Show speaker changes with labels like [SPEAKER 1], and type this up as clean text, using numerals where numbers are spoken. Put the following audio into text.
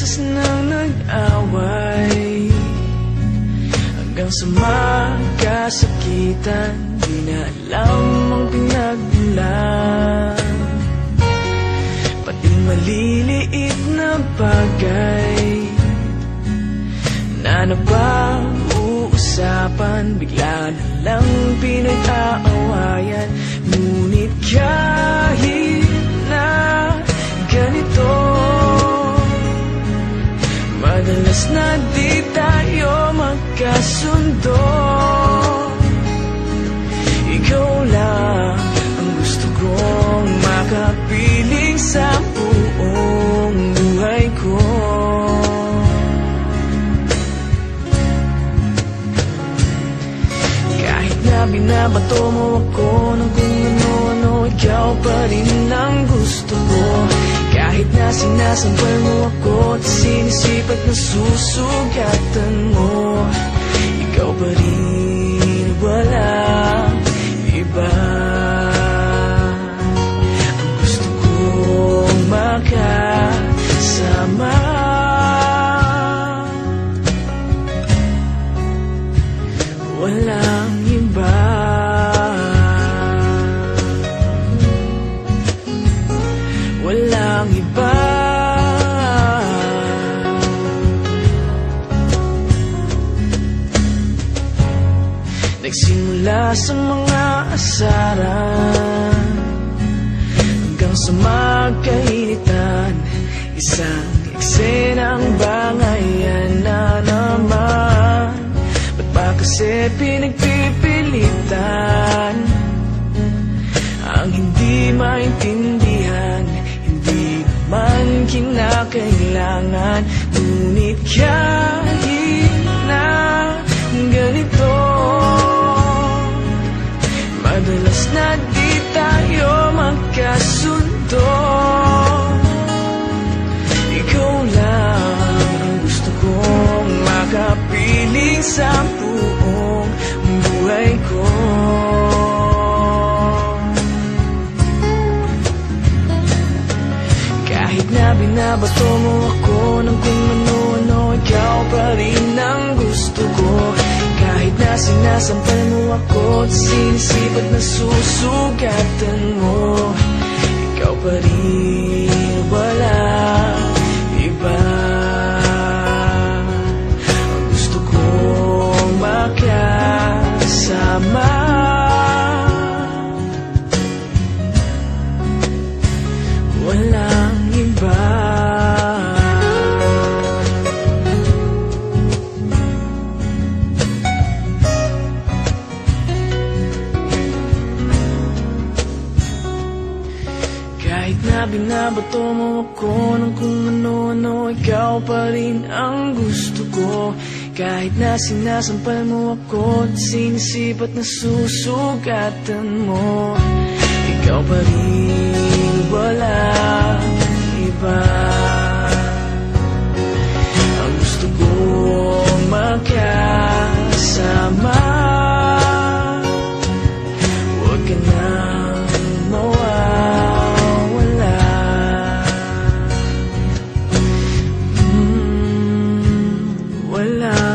[SPEAKER 1] beses nang nag-away, hanggang sa magkasakitan, di na alam ang pinagmulan. Pati maliliit na bagay na napag-uusapan, bigla na lang pinag-aawayan. Ngunit kahit na ganito, madalas na di tayo magkasundo. Ikaw lang ang gusto kong makapiling sa buong buhay ko. Kahit na binabato mo ako ng kung ano-ano, ikaw pa rin ang gusto ko. Kahit na sinasampal mo ako at sinisipat na susugatan mo, ikaw pa rin, walang iba. Ang gusto kong makasama, walang iba. Walang iba. Nagsimula sa mga asaran hanggang sa magkainitan, isang eksenang bangayan na naman. Ba't ba kasi pinagpipilitan ang hindi maintindihan? Hindi naman kinakailangan. Ngunit kahit na ganito, madalas na di tayo magkasundo. Ikaw lang ang gusto kong makapiling sa buong buhay ko. Kahit na binabato mo ako ng kung ano-ano, ikaw pa rin ang gusto ko. Kahit na sinasampal mo ako at sinisipat na susugatan mo, ikaw pa rin, walang iba. Ang gusto kong makasama, walang iba. Kahit na binabato mo ako ng kung ano-ano, ikaw pa rin ang gusto ko. Kahit na sinasampal mo ako at sinisipat na susugatan mo, ikaw pa rin, walang iba. Ang gusto kong makasama, huwag ka nang mawawala. Wala